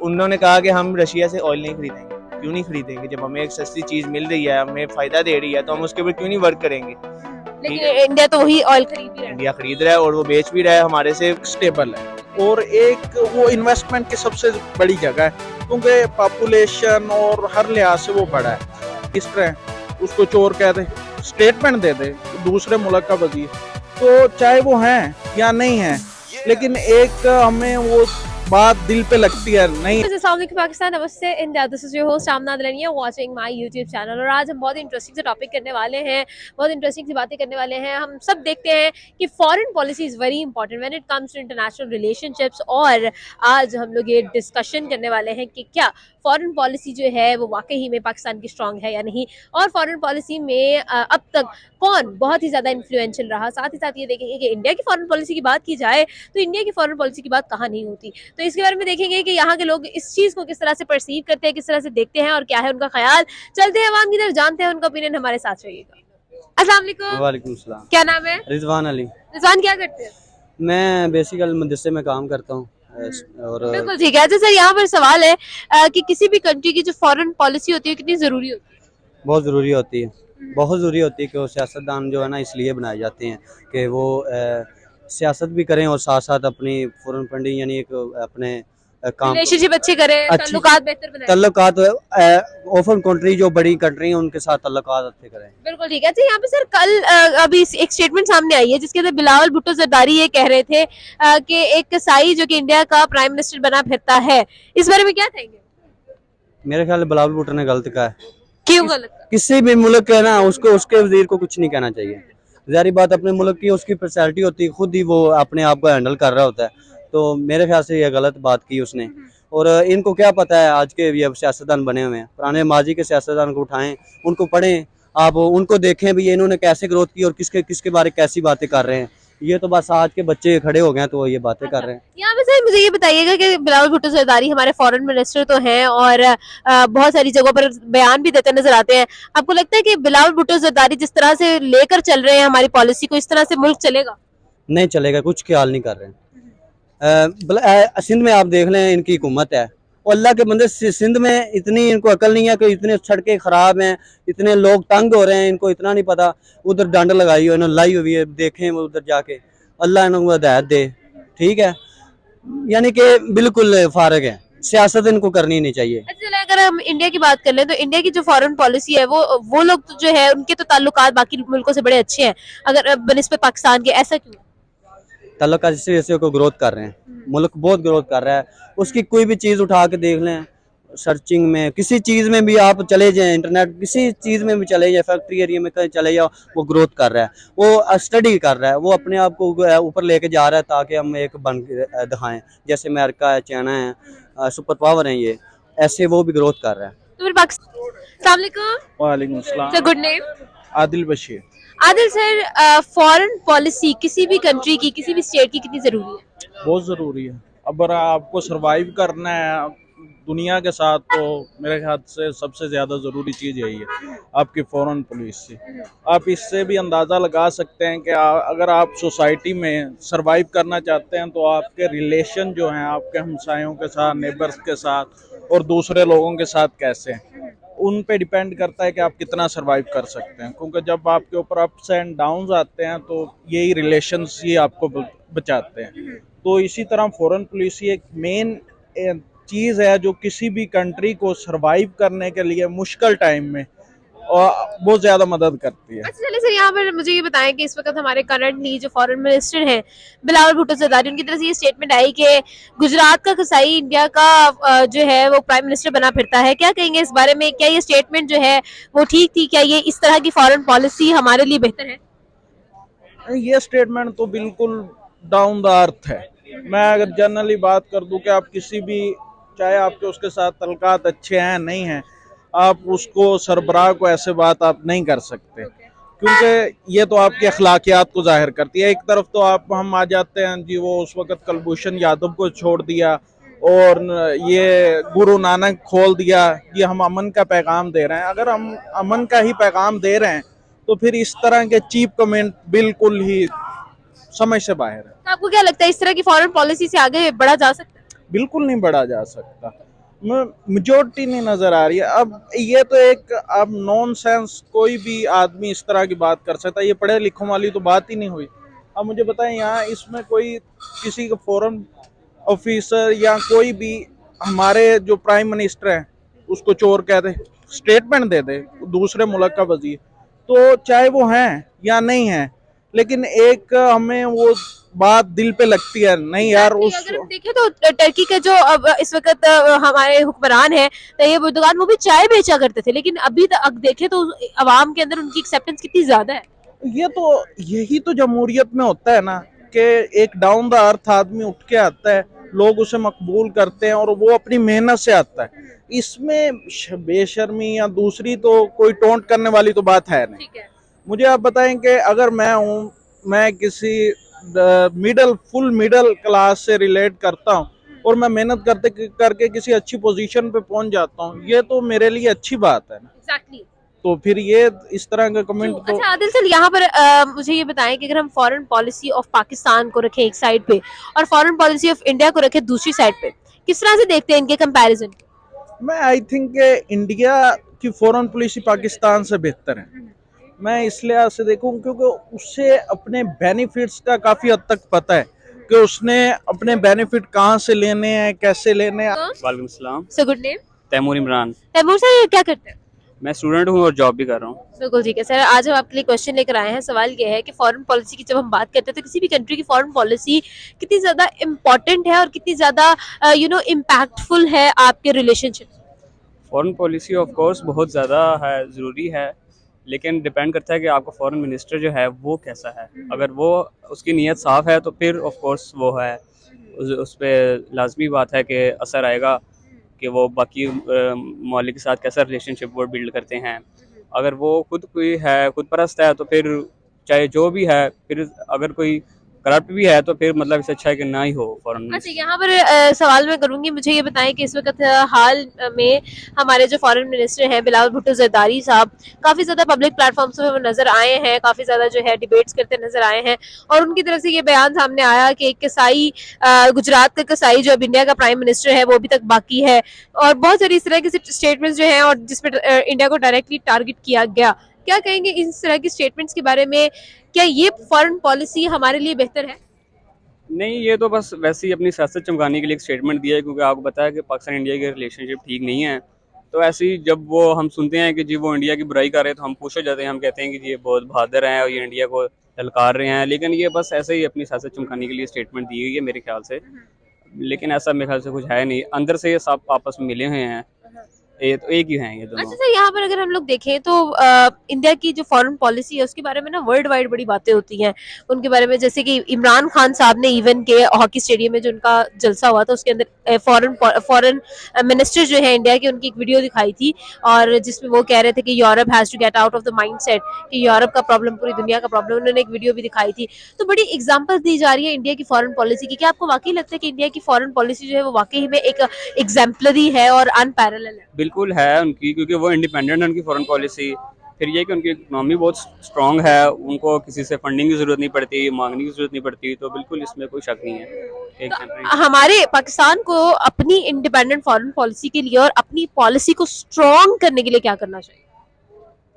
उन्होंने कहा कि हम रशिया से ऑयल नहीं खरीदेंगे। क्यों नहीं खरीदेंगे? जब हमें एक सस्ती चीज़ मिल रही है, हमें फ़ायदा दे रही है, तो हम उसके ऊपर क्यों नहीं वर्क करेंगे? ठीक लेकिन है, इंडिया तो वही ऑयल खरीद ही रहा है। इंडिया खरीद रहा है और वो बेच भी रहा है हमारे से। स्टेबल है और एक वो इन्वेस्टमेंट की सबसे बड़ी जगह है, क्योंकि पॉपुलेशन और हर लिहाज से वो बड़ा है। इस तरह उसको चोर कह दे, स्टेटमेंट दे दे दूसरे मुल्क का वजीर, तो चाहे वो हैं या नहीं है, लेकिन एक हमें वो बात दिल पे लगती है नहीं। अस्सलामुअलैकुम पाकिस्तान, नमस्ते India, this is your host Amna Adlania watching my YouTube channel. और आज हम बहुत इंटरेस्टिंग से टॉपिक करने वाले हैं, बहुत इंटरेस्टिंग सी बातें करने वाले हैं। हम सब देखते हैं कि foreign policy is very important when it comes to international relationships. और आज हम लोग ये डिस्कशन करने वाले हैं कि क्या फॉरेन पॉलिसी जो है वो वाकई में पाकिस्तान की स्ट्रांग है या नहीं, और फॉरेन पॉलिसी में अब तक कौन बहुत ही ज़्यादा इन्फ्लुएंशियल रहा। साथ ही साथ ये देखेंगे कि इंडिया की फॉरेन पॉलिसी की बात की जाए तो इंडिया की फॉरेन पॉलिसी की बात कहाँ नहीं होती। तो इसके बारे में देखेंगे कि यहाँ के लोग इस चीज को किस तरह से परसीव करते हैं, किस तरह से देखते हैं और क्या है उनका ख्याल। चलते हैं अवाम की तरफ, जानते हैं उनका ओपिनियन। हमारे साथ रहिएगा। अस्सलाम वालेकुम। वालेकुम सलाम। क्या नाम है? रिजवान अली। रिजवान, क्या करते हैं? मैं बेसिकल मदरसे में काम करता हूँ और बिल्कुल ठीक है। अच्छा सर, यहाँ पर सवाल है कि किसी भी कंट्री की जो फॉरेन पॉलिसी होती है कितनी जरूरी होती है? बहुत ज़रूरी होती है, बहुत ज़रूरी होती है कि वो सियासतदान जो है ना इसलिए बनाए जाते हैं कि वो सियासत भी करें और साथ साथ अपनी फॉरेन फंडिंग यानी एक अपने काम रिलेशनशिप अच्छे करें, अच्छी- ताल्लुकात बेहतर बनाए। तल्लुकात ओपन कंट्री जो बड़ी कंट्री है उनके साथ तल्लुकात अच्छे करें। बिल्कुल ठीक है। अच्छा यहाँ पे सर कल अभी एक स्टेटमेंट सामने आई है जिसके अंदर बिलावल भुट्टो जरदारी ये कह रहे थे कि एक कसाई जो कि इंडिया का प्राइम मिनिस्टर बना फिरता है, इस बारे में क्या कहेंगे? मेरे ख्याल में बिलावल भुट्टो ने गलत कहा है। क्यों गलत? किसी भी मुल्क के ना उसको उसके वजीर को कुछ नहीं कहना चाहिए। जारी बात अपने मुल्क की उसकी पर्सनैलिटी होती है, खुद ही वो अपने आप को हैंडल कर रहा होता है। तो मेरे ख्याल से ये गलत बात की उसने। और इनको क्या पता है, आज के ये सियासतदान बने हुए हैं, पुराने माजी के सियासतदान को उठाएं, उनको पढ़ें, आप उनको देखें भी इन्होंने कैसे ग्रोथ की और किसके किसके बारे कैसी बातें कर रहे हैं। ये तो बस आज के बच्चे खड़े हो गए हैं तो ये बातें कर रहे हैं। यहाँ पे सर मुझे ये बताइएगा कि बिलावल भुट्टो जरदारी हमारे फॉरेन मिनिस्टर तो हैं और बहुत सारी जगहों पर बयान भी देते नजर आते हैं। आपको लगता है कि बिलावल भुट्टो जरदारी जिस तरह से लेकर चल रहे हैं हमारी पॉलिसी को, इस तरह से मुल्क चलेगा? नहीं चलेगा, कुछ ख्याल नहीं कर रहे हैं। सिंध में आप देख लें इनकी हुकूमत है और अल्लाह के बंदे सिंध में इतनी इनको अकल नहीं है कि इतने सड़कें खराब हैं, इतने लोग तंग हो रहे हैं, इनको इतना नहीं पता। उधर डंड लगाई हुई लाई हुई है, देखें वो उधर जाके, अल्लाह इनको हिदायत दे। ठीक है, यानी कि बिल्कुल फारग है, सियासत इनको करनी नहीं चाहिए। अच्छा, अगर हम इंडिया की बात कर लें तो इंडिया की जो फॉरेन पॉलिसी है वो लोग तो जो है उनके तो ताल्लुकात बाकी मुल्कों से बड़े अच्छे हैं अगर बनिस्बत पाकिस्तान के, ऐसा क्यों? ताल्लुकात इस वजह से को ग्रोथ कर रहे हैं, मुल्क बहुत ग्रोथ कर रहा है। उसकी कोई भी चीज़ उठा के देख लें, सर्चिंग में किसी चीज़ में भी आप चले जाएं, इंटरनेट किसी चीज़ में भी चले जाए, फैक्ट्री एरिया में कहीं चले जाओ, वो ग्रोथ कर रहा है, वो स्टडी कर रहा है, वो अपने आप को ऊपर लेके जा रहा है ताकि हम एक बन के दिखाएं। जैसे अमेरिका है, चाइना है, सुपर पावर है, ये ऐसे वो भी ग्रोथ कर रहा है। तो फिर पाकिस्तान। वालेकुम सलाम। Good name? Adil Bashir. Adil sir, foreign policy किसी भी कंट्री की, किसी भी स्टेट की कितनी जरूरी है? बहुत ज़रूरी है। अगर आपको सरवाइव करना है दुनिया के साथ तो मेरे ख्याल से सबसे ज़्यादा ज़रूरी चीज़ यही है, आपकी फॉरेन पॉलिसी। आप इससे भी अंदाज़ा लगा सकते हैं कि अगर आप सोसाइटी में सरवाइव करना चाहते हैं तो आपके रिलेशन जो हैं आपके हमसायों के साथ, नेबर्स के साथ और दूसरे लोगों के साथ कैसे हैं, उन पे डिपेंड करता है कि आप कितना सरवाइव कर सकते हैं। क्योंकि जब आपके ऊपर अप्स एंड डाउन्स आते हैं तो यही रिलेशंस ही आपको बचाते हैं। तो इसी तरह फॉरेन पॉलिसी एक मेन चीज़ है जो किसी भी कंट्री को सरवाइव करने के लिए मुश्किल टाइम में और बहुत ज़्यादा मदद करती है। अच्छा चलिए सर, यहाँ पर मुझे ये बताएं कि इस वक्त हमारे करंटली जो फॉरेन मिनिस्टर हैं बिलावल भुट्टो जरदारी, उनकी तरफ से ये स्टेटमेंट आई कि गुजरात का कसाई इंडिया का जो है वो प्राइम मिनिस्टर बना फिरता है। क्या कहेंगे इस बारे में? क्या ये स्टेटमेंट जो है वो ठीक थी? क्या ये इस तरह की फॉरेन पॉलिसी हमारे लिए बेहतर है? ये स्टेटमेंट तो बिल्कुल डाउन द अर्थ है। मैं अगर जनरली बात कर दूं कि आप किसी भी, चाहे आपके उसके साथ तल्लुकात अच्छे हैं नहीं हैं, आप उसको सरबराह को ऐसे बात आप नहीं कर सकते, क्योंकि ये तो आपकी अखलाकियात को जाहिर करती है। एक तरफ तो हम आ जाते हैं जी, वो उस वक्त कुलभूषण यादव को छोड़ दिया और ये गुरु नानक खोल दिया, ये हम अमन का पैगाम दे रहे हैं। अगर हम अमन का ही पैगाम दे रहे हैं तो फिर इस तरह के चीप कमेंट बिल्कुल ही समझ से बाहर है। तो आपको क्या लगता है इस तरह की फॉरेन पॉलिसी से आगे बढ़ा जा सकता है? बिल्कुल नहीं बढ़ा जा सकता। मेजोरिटी नहीं नजर आ रही है। अब ये तो एक अब नॉनसेंस, कोई भी आदमी इस तरह की बात कर सकता है, ये पढ़े लिखों वाली तो बात ही नहीं हुई। अब मुझे बताएं, यहाँ इसमें कोई किसी का फॉरेन ऑफिसर या कोई भी हमारे जो प्राइम मिनिस्टर हैं उसको चोर कह दे, स्टेटमेंट दे दे दूसरे मुल्क का वजीर, तो चाहे वो हैं या नहीं है, लेकिन एक हमें वो बात दिल पे लगती है, नहीं यार Exactly, उस अगर हम देखें तो टर्की के जो अब इस वक्त हमारे हुक्मरान हैं तैयब एर्दोगान, वो भी चाय बेचा करते थे, लेकिन अभी तक देखें तो अवाम के अंदर उनकी एक्सेप्टेंस कितनी ज्यादा है। ये तो यही तो जमहूरियत में होता है ना, कि एक डाउन द अर्थ आदमी उठ के आता है, लोग उसे मकबूल करते हैं और वो अपनी मेहनत से आता है। इसमें बेशर्मी या दूसरी तो कोई टोंट करने वाली तो बात है नहीं। ठीक है। मुझे आप बताएं कि अगर मैं हूँ, मैं किसी फुल मिडिल क्लास से रिलेट करता हूँ और मैं मेहनत करते करके किसी अच्छी पोजीशन पे पहुंच जाता हूँ, ये तो मेरे लिए अच्छी बात है ना। एग्जैक्टली। तो फिर ये इस तरह का कमेंट तो अच्छा आदिल सर, यहाँ पर मुझे ये बताएं कि अगर हम फॉरेन पॉलिसी ऑफ पाकिस्तान को रखें एक साइड पे और फॉरेन पॉलिसी ऑफ इंडिया को रखें दूसरी साइड पे, किस तरह से देखते हैं इनके कंपैरिजन? मैं आई थिंक इंडिया की फॉरेन पॉलिसी पाकिस्तान से बेहतर है। मैं इस लिहाज से देखूं क्योंकि उसे अपने बेनिफिट्स का काफी हद तक पता है कि उसने अपने बेनिफिट कहाँ से लेने हैं, कैसे लेने हैं। वालेकुम सलाम। So good name? Taimur Imran. Taimur sir, ये क्या करते हैं? मैं स्टूडेंट हूँ और जॉब भी कर रहा हूँ। बिल्कुल ठीक है सर, आज हम आपके लिए क्वेश्चन लेकर आए हैं। सवाल ये है कि फॉरेन पॉलिसी की जब हम बात करते हैं तो किसी भी कंट्री की फॉरेन पॉलिसी कितनी ज्यादा इम्पोर्टेंट है और कितनी ज्यादा इम्पैक्टफुल है आपके relationship? Foreign policy of course बहुत ज़्यादा है, ज़रूरी है, लेकिन डिपेंड करता है कि आपका फॉरेन मिनिस्टर जो है वो कैसा है। अगर वो उसकी नीयत साफ़ है तो फिर ऑफ कोर्स वो है, उस पर लाजमी बात है कि असर आएगा कि वो बाकी ममालिक के साथ कैसा रिलेशनशिप वो बिल्ड करते हैं। अगर वो खुद कोई है, खुद परस्त है, तो फिर चाहे जो भी है, फिर अगर कोई करप्ट भी है तो फिर मतलब इससे अच्छा है कि ना ही हो फॉरेन अच्छा, मिनिस्टर। यहाँ पर सवाल मैं करूंगी, मुझे ये बताएं कि इस वक्त हाल में हमारे जो फॉरेन मिनिस्टर हैं बिलावल भुट्टो जरदारी साहब, काफी ज्यादा पब्लिक प्लेटफॉर्म्स पे वो नजर आए हैं, काफी ज्यादा जो है डिबेट्स करते नजर आए हैं, और उनकी तरफ से ये बयान सामने आया कि एक कसाई गुजरात का कसाई जो अब इंडिया का प्राइम मिनिस्टर है वो अभी तक बाकी है, और बहुत सारी इस तरह के स्टेटमेंट्स जो हैं और जिसमें इंडिया को डायरेक्टली टारगेट किया गया। क्या कहेंगे इस तरह की स्टेटमेंट्स के बारे में? क्या ये फॉरेन पॉलिसी हमारे लिए बेहतर है? नहीं, ये तो बस वैसे ही अपनी सियासत चमकाने के लिए एक स्टेटमेंट दिया है, क्योंकि आपको पता है कि पाकिस्तान इंडिया के रिलेशनशिप ठीक नहीं है। तो ऐसे ही जब वो हम सुनते हैं कि जी वो इंडिया की बुराई कर रहे हैं तो हम खुश हो जाते हैं, हम कहते हैं कि जी ये बहुत बहादुर हैं और ये इंडिया को ललकार रहे हैं। लेकिन ये बस ऐसे ही अपनी सियासत चमकाने के लिए स्टेटमेंट दी गई है मेरे ख्याल से, लेकिन ऐसा मेरे ख्याल से कुछ है नहीं। अंदर से ये सब आपस में मिले हुए हैं, ये तो एक ही हैं ये दोनों। अच्छा सर, यहाँ पर अगर हम लोग देखें तो इंडिया की जो फॉरेन पॉलिसी है उसके बारे में ना वर्ल्ड वाइड बड़ी बातें होती हैं उनके बारे में, जैसे कि इमरान खान साहब ने इवन के हॉकी स्टेडियम में जो उनका जलसा हुआ था उसके अंदर फॉरेन मिनिस्टर जो है इंडिया के, उनकी एक वीडियो दिखाई थी और जिसमें वो कह रहे थे कि Europe has to get out of the mindset कि यूरोप का प्रॉब्लम पूरी दुनिया का प्रॉब्लम। उन्होंने एक वीडियो भी दिखाई थी। तो बड़ी एग्जाम्पल दी जा रही है इंडिया की फॉरेन पॉलिसी की। क्या आपको वाकई लगता है कि इंडिया की फॉरेन पॉलिसी जो है वो वाकई में एक एग्जाम्पलरी है और अनपैरेलल है? बिल्कुल है उनकी, क्योंकि वो इंडिपेंडेंट है उनकी फॉरेन पॉलिसी। फिर ये कि उनकी इकनॉमी बहुत स्ट्रांग है, उनको किसी से फंडिंग की ज़रूरत नहीं पड़ती, मांगने की ज़रूरत नहीं पड़ती, तो बिल्कुल इसमें कोई शक नहीं है। एक हमारे पाकिस्तान को अपनी इंडिपेंडेंट फॉरेन पॉलिसी के लिए और अपनी पॉलिसी को स्ट्रॉन्ग करने के लिए क्या करना चाहिए?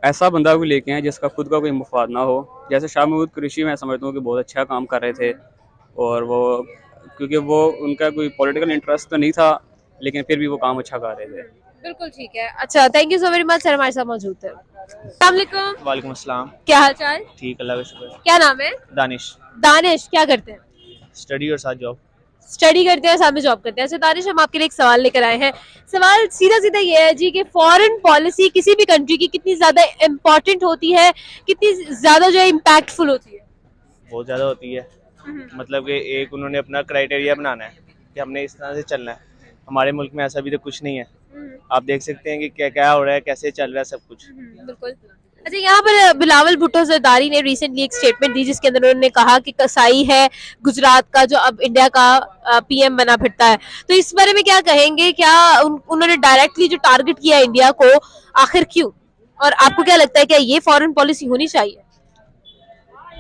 ऐसा बंदा भी लेके आए जिसका खुद का कोई मुफाद ना हो। जैसे शाह महमूद कुरैशी, मैं समझता हूँ कि बहुत अच्छा काम कर रहे थे, और वो क्योंकि वो उनका कोई पॉलिटिकल इंटरेस्ट तो नहीं था, लेकिन फिर भी वो काम अच्छा कर रहे थे। बिल्कुल ठीक है। अच्छा, thank you so very much sir, हमारे साथ मौजूद थे। अस्सलाम वालेकुम। वालेकुम अस्सलाम। क्या हाल चाल? ठीक, अल्लाह का शुक्र। क्या नाम है? दानिश। दानिश, क्या करते हैं? स्टडी और साथ जॉब। स्टडी करते हैं, साथ में जॉब करते हैं। अच्छा दानिश, हम आपके लिए एक सवाल लेकर आए हैं। सवाल सीधा सीधा ये है जी कि फॉरेन पॉलिसी किसी भी कंट्री की कितनी ज्यादा इम्पोर्टेंट होती है, कितनी ज्यादा जो है इम्पैक्टफुल होती है? बहुत ज़्यादा होती है। मतलब कि एक उन्होंने अपना क्राइटेरिया बनाना है कि हमने इस तरह से चलना है। हमारे मुल्क में ऐसा भी तो कुछ नहीं है। आप देख सकते हैं कि क्या क्या हो रहा है, कैसे चल रहा है सब कुछ। बिल्कुल। अच्छा, यहाँ पर बिलावल भुट्टो जरदारी ने रिसेंटली एक स्टेटमेंट दी जिसके अंदर उन्होंने कहा कि कसाई है गुजरात का जो अब इंडिया का पीएम बना फिरता है। तो इस बारे में क्या कहेंगे? क्या उन्होंने डायरेक्टली जो टारगेट किया इंडिया को, आखिर क्यों? और आपको क्या लगता है क्या ये फॉरेन पॉलिसी होनी चाहिए?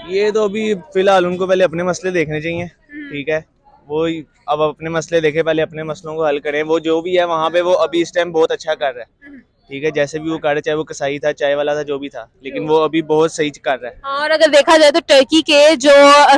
ये तो अभी फिलहाल उनको पहले अपने मसले देखने चाहिए, ठीक है। वो अब अपने मसले देखे, पहले अपने मसलों को हल करें। वो जो भी है वहाँ पे वो अभी इस टाइम बहुत अच्छा कर रहा है, ठीक है, जैसे भी वो कर रहा है, चाहे वो कसाई था, चाय वाला था, जो भी था, लेकिन वो अभी बहुत सही कर रहा है। और अगर देखा जाए तो टर्की के जो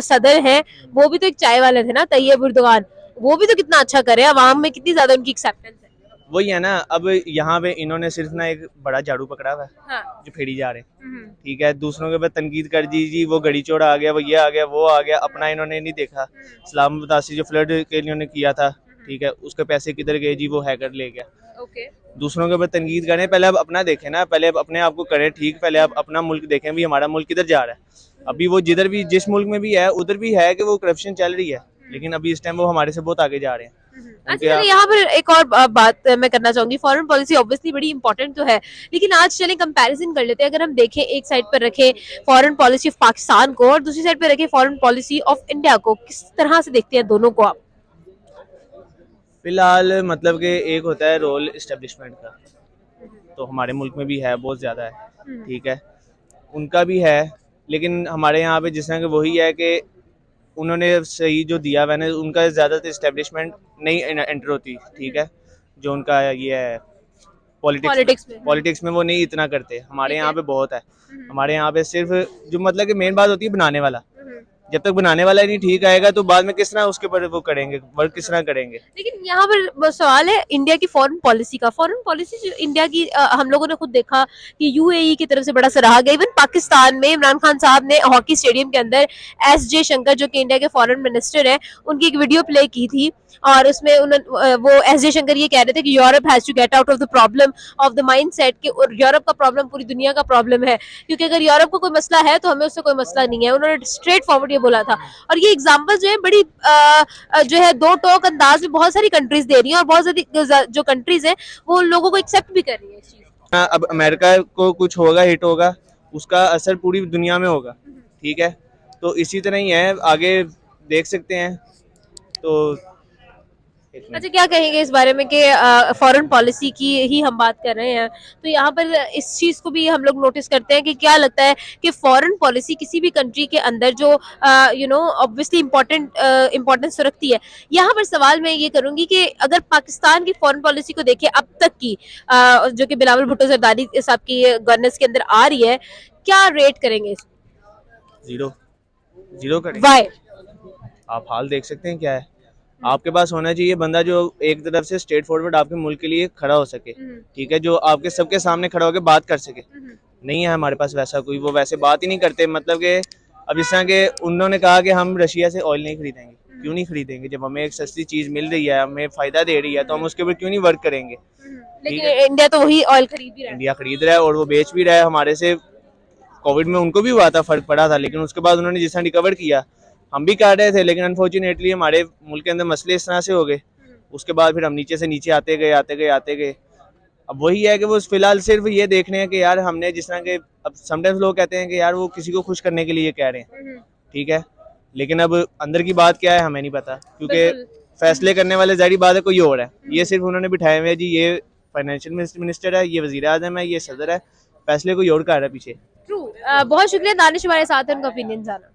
सदर हैं वो भी तो एक चाय वाले थे ना, तैयब एर्दोगान, वो भी तो कितना अच्छा करे, अवाम में कितनी ज्यादा उनकी एक्सेप्टेंस है। वही है ना, अब यहाँ पे इन्होंने सिर्फ ना एक बड़ा झाड़ू पकड़ा हुआ है हाँ। जो फेरी जा रहे हैं, ठीक है, दूसरों के ऊपर तनकीद कर दी जी, वो गड़ी चोड़ आ गया, वो ये आ गया, वो आ गया, अपना इन्होंने नहीं देखा। इस्लाम बतासी जो फ्लड के इन्होंने किया था, ठीक है, उसके पैसे किधर गए जी, वो हैकर ले गया। ओके। दूसरों के ऊपर तनकीद करें, पहले अब अपना देखें ना, पहले अब अपने आप को करें ठीक, पहले अब अपना मुल्क देखें भी हमारा मुल्क किधर जा रहा है। अभी वो जिधर भी जिस मुल्क में भी है उधर भी है कि वो करप्शन चल रही है, लेकिन अभी इस टाइम वो हमारे से बहुत आगे जा रहे हैं। अच्छा, चलिए यहाँ पर एक और बात मैं करना चाहूंगी। फॉरेन पॉलिसी ऑब्वियसली बड़ी इंपॉर्टेंट तो है, लेकिन आज चलें कंपैरिजन कर लेते हैं। अगर हम देखें, एक साइड पर रखें फॉरेन पॉलिसी ऑफ पाकिस्तान को और दूसरी साइड पर रखें फॉरेन पॉलिसी ऑफ इंडिया को, किस तरह से देखते हैं दोनों को आप? फिलहाल मतलब कि एक होता है रोल इस्टेब्लिशमेंट का, तो हमारे मुल्क में भी है, बहुत ज़्यादा है, ठीक है, उनका भी है, लेकिन हमारे यहाँ पे जिस तरह के वही है कि उन्होंने सही जो दिया मैंने, उनका ज़्यादातर इस्टेब्लिशमेंट नहीं एंटर होती, ठीक है, जो उनका ये है पॉलिटिक्स में वो नहीं इतना करते। हमारे यहाँ पे बहुत है, हमारे यहाँ पे सिर्फ जो मतलब कि मेन बात होती है बनाने वाला, जब तक बनाने वाला ही नहीं ठीक आएगा तो बाद में किस तरह उसके ऊपर वो करेंगे, वर्क किस तरह करेंगे। लेकिन यहाँ पर सवाल है इंडिया की फॉरेन पॉलिसी का। फॉरेन पॉलिसी जो इंडिया की हम लोगों ने खुद देखा कि यूएई की तरफ से बड़ा सराहा गया। इवन पाकिस्तान में इमरान खान साहब ने हॉकी स्टेडियम के अंदर एस जे शंकर जो कि इंडिया के फॉरेन मिनिस्टर हैं उनकी एक वीडियो प्ले की थी, और उसमें वो एस जे शंकर ये कह रहे थे कि Europe has to get out of the problem of the mindset कि यूरोप का प्रॉब्लम पूरी दुनिया का प्रॉब्लम है, क्योंकि अगर यूरोप को कोई मसला है तो हमें उससे कोई मसला नहीं है। उन्होंने स्ट्रेट फॉरवर्ड ये बोला था, और ये एग्जांपल जो है बड़ी जो है दो टोक अंदाज में बहुत सारी कंट्रीज दे रही हैं, और बहुत सारी जो कंट्रीज हैं वो उन लोगों को एक्सेप्ट भी कर रही है इस चीज। अब अमेरिका को कुछ होगा, हिट होगा, उसका असर पूरी दुनिया में होगा, ठीक है, तो इसी तरह ही है, आगे देख सकते हैं। तो अच्छा, क्या कहेंगे इस बारे में कि फॉरेन पॉलिसी की ही हम बात कर रहे हैं, तो यहाँ पर इस चीज को भी हम लोग नोटिस करते हैं कि क्या लगता है कि फॉरेन पॉलिसी किसी भी कंट्री के अंदर जो ऑब्वियसली इम्पोर्टेंस तो रखती है। यहाँ पर सवाल मैं ये करूंगी कि अगर पाकिस्तान की फॉरेन पॉलिसी को देखें अब तक की, जो कि बिलावल भुट्टो जरदारी साहब की गवर्नेंस के अंदर आ रही है, क्या रेट करेंगे इसको? जीरो करें। वाई? आप हाल देख सकते हैं क्या है, आपके पास होना चाहिए बंदा जो एक तरफ से स्ट्रेट फॉरवर्ड आपके मुल्क के लिए खड़ा हो सके, ठीक है, जो आपके सबके सामने खड़ा होकर बात कर सके। नहीं है हमारे पास वैसा कोई, वो वैसे बात ही नहीं करते। मतलब कि अब जिस तरह के उन्होंने कहा कि हम रशिया से ऑयल नहीं खरीदेंगे, क्यों नहीं खरीदेंगे? जब हमें एक सस्ती चीज मिल रही है, हमें फायदा दे रही है, तो हम उसके ऊपर क्यों नहीं वर्क करेंगे? लेकिन इंडिया तो वही ऑयल खरीद भी रहा है। इंडिया खरीद रहा है और वो बेच भी रहा है। हमारे से कोविड में उनको भी हुआ था, फर्क पड़ा था, लेकिन उसके बाद उन्होंने जिस तरह रिकवर किया, हम भी कर रहे थे, लेकिन अनफॉर्चुनेटली हमारे मुल्क के अंदर मसले इस तरह से हो गए, उसके बाद फिर हम नीचे से नीचे आते गए। अब वही है कि वो फिलहाल सिर्फ ये देख रहे हैं कि यार हमने जिस तरह के, अब समटाइम्स लोग कहते हैं कि यार वो किसी को खुश करने के लिए कह रहे हैं, ठीक है, लेकिन अब अंदर की बात क्या है हमें नहीं पता, क्योंकि फैसले करने वाले जारी बात है कोई और है। ये सिर्फ उन्होंने बिठाए हुए जी, ये फाइनेंशियल मिनिस्टर है, ये वजीर आजम है, ये सदर है, फैसले कोई और कर रहा है पीछे। ट्रू। बहुत शुक्रिया दानिश हमारे साथ है, उनका ओपिनियन जाना।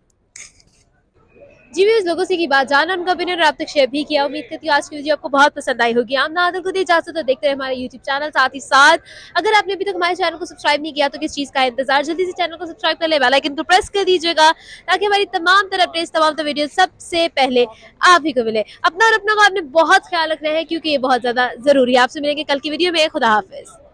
जी, भी उस लोगों से की बात जाना, उनका ओपिनियन आप तक शेयर भी किया। उम्मीद करती हूँ आज की वीडियो आपको बहुत पसंद आई होगी। आप नादर को दी इजाजत, तो देखते रहे हमारे यूट्यूब चैनल। साथ ही साथ अगर आपने अभी तक हमारे चैनल को सब्सक्राइब नहीं किया तो किस चीज़ का इंतजार, जल्दी से चैनल को सब्सक्राइब कर ले, बेल आइकन को प्रेस कर दीजिएगा ताकि हमारी तमाम तरह अपडेट्स, तमाम तरह वीडियो सबसे पहले आप ही को मिले। अपना और अपना को आपने बहुत ख्याल रखना है, क्योंकि ये बहुत ज़्यादा ज़रूरी है। आपसे मिलेंगे कल की वीडियो में। खुदा हाफिज़।